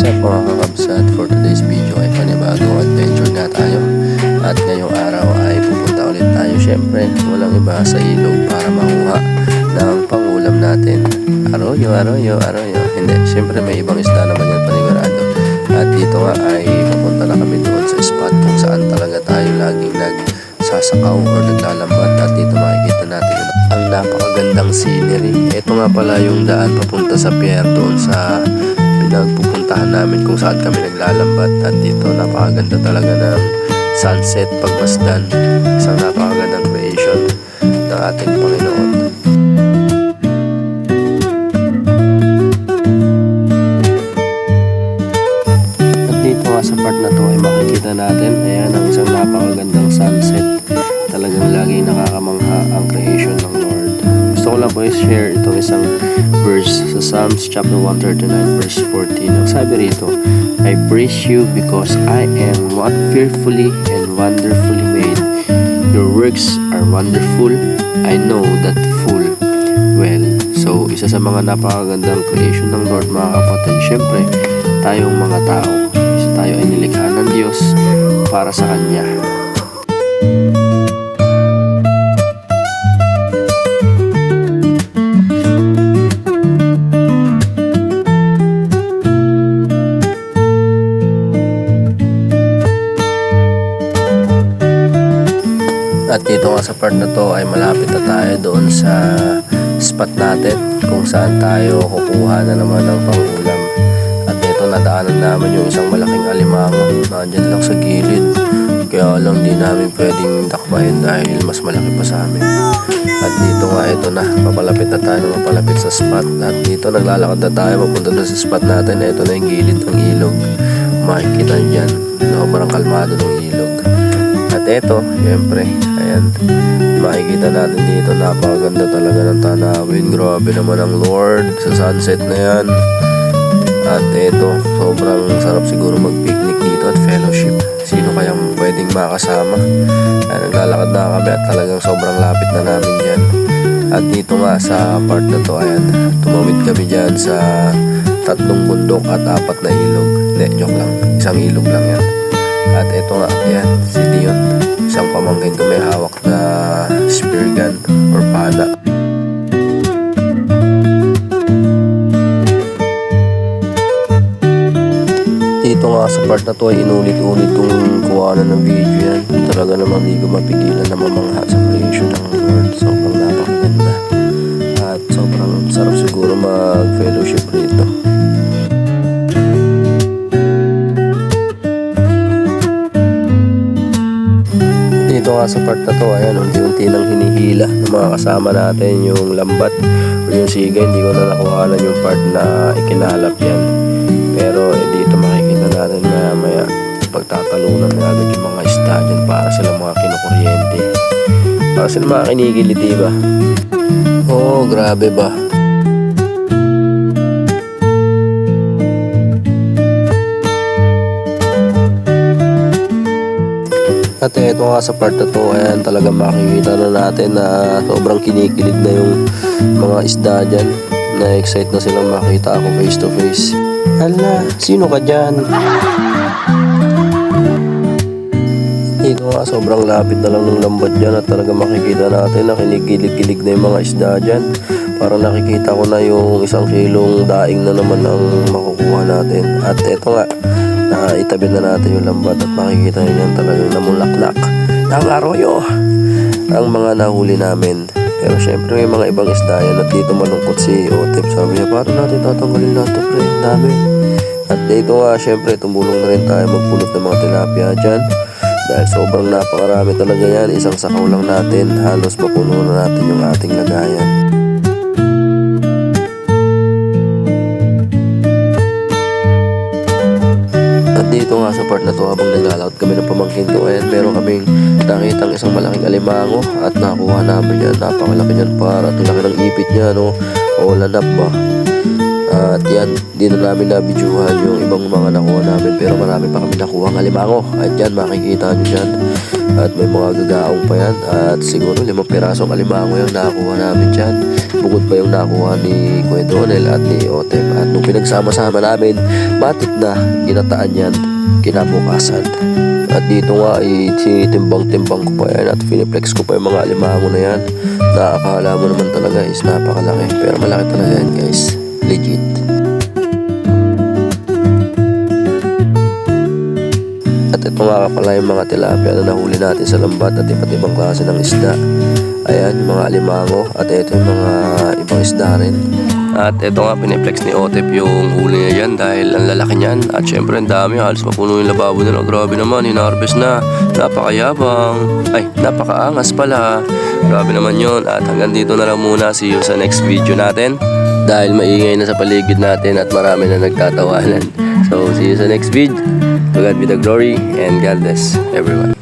What's up mga kakabsat, for today's video ay panibagong adventure nga tayo. At ngayong araw ay pupunta ulit tayo, syempre walang iba sa ilog para makuha ng pangulam natin. Arroyo. Hindi, syempre may ibang isda naman yan panigurado. At dito nga ay pupunta na kami doon sa spot kung saan talaga tayo laging nagsasakaw or naglalambat. At dito makikita natin ang napakagandang scenery. Ito nga pala yung daan papunta sa pier doon sa pinagpupuntahan namin kung saan kami naglalambat. At dito napakaganda talaga ng sunset pagmasdan. Isang napakagandang creation ng ating Panginoon. At dito nga sa part na to ay makikita natin, ayan ang isang napakagandang sunset. Talagang laging nakakamangha ang creation ng Lord. Gusto ko lang po i-share itong isang verse sa Psalms chapter 139 verse 14. Ang sabi rito, I praise you because I am fearfully and wonderfully made. Your works are wonderful. I know that full well. So, isa sa mga napakagandang creation ng Lord mga kapatid, syempre, tayong mga tao. Tayo ay nilikha ng Diyos para sa Kanya. At dito nga sa part na to ay malapit na tayo doon sa spot natin kung saan tayo kukuha na naman ng pangulam. At ito nadaanan namin yung isang malaking alimango na andyan lang sa gilid. Kaya lang di namin pwedeng dakbahin dahil mas malaki pa sa amin. At dito nga ito na, mapalapit na tayo mapalapit sa spot. At dito naglalakad na tayo papunta na sa spot natin. Ito na yung gilid ng ilog. Makikita nyo dyan, sobrang kalmado ng ilog. At eto, syempre, ayan, makikita natin dito, napakaganda talaga ng tanawin. Grabe naman ang Lord sa sunset na yan. At eto, sobrang sarap siguro mag-picnic dito at fellowship. Sino kayang pwedeng makasama? Ayan, naglalakad na kami at talagang sobrang lapit na namin dyan. At dito nga sa part na to, ayan, tumawid kami dyan sa 3 bundok at 4 na ilog. Hindi, joke lang, isang ilog lang yan. At ito nga, ayan, si Dion. Isang pamangkin ko may hawak na spear gun or pada. Dito nga sa part na to ay inulit-ulit kong kuhanan ng video yan. Talaga namang di ko mapigilan na mamangha sa creation ng Lord. Sobrang napakaganda. At sobrang sarap siguro mag-fellowship rito. Dito nga sa part na to, ayan, unti-unti nang hinihila ng mga kasama natin yung lambat o yung siga. Hindi ko na nakuhanan yung part na ikinalap yan. Pero dito makikita natin na maya pagtatalunan na agad yung mga isda dyan para sila mga kinukuryente. Para sila mga kinigilid, diba? Oh, grabe ba? At ito nga sa part na to, ayan, talaga makikita na natin na sobrang kinikilig na yung mga isda dyan. Na-excite na silang makita ako face to face. Hala, sino ka dyan? Dito nga, sobrang lapit na lang ng lambat dyan at talaga makikita natin na kinikilig-kilig na yung mga isda dyan. Parang nakikita ko na yung 1 kilong daing na naman ang makukuha natin. At ito nga, itabi na natin yung lambat at makikita nyo yan talagang namulaklak ng arroyo ang mga nahuli namin. Pero syempre may mga ibang isda yan at dito malungkot si Otep. Sabi niya, paano natin tatanggalin lahat ito, pre? Dami. At dito nga syempre tumulong na rin tayo magpulot ng mga tilapia dyan dahil sobrang napakarami talaga yan. Isang sakaw lang natin, halos mapuno na natin yung ating lagayan. Dito nga sa part na to, habang naglalakad kami ng pamangkin ko, ayan, meron kaming nakitang isang malaking alimango at nakuha namin yan. Napakalaki yan, para laki ng ipit niya, no? O lanap ba? At yan, di na namin nabidyuhan yung ibang mga nakuha namin, pero marami pa kami nakuha ng alimango. At yan, makikita nyo dyan, At may mga gagaong pa yan. At siguro 5 pirasong alimango yung nakakuha namin dyan. Bukod pa yung nakuha ni Kuya Donel at ni Otep. At nung pinagsama-sama namin, matik na ginataan yan kinabukasan. At dito nga ay tinitimbang-timbang ko pa yan at finiplex ko pa yung mga alimango na yan. Nakakala mo naman talaga is napakalaki. Pero malaki talaga yan guys. Legit. At ito nga pala yung mga tilapia na nahuli natin sa lambat at iba't ibang klase ng isda. Ayan, yung mga alimango at ito yung mga ibang isda rin. At ito nga piniplex ni Otep yung huli niya yan dahil ang lalaki niyan. At syempre ang dami, halos mapuno yung lababo nila. Grabe naman, hinarvest na. Napakayabang. Ay, napakaangas pala. Grabe naman yun. At hanggang dito na lang muna. See you sa next video natin. Dahil maingay na sa paligid natin at marami na nagtatawanan. So, see you sa next video. To God be the glory and God bless everyone.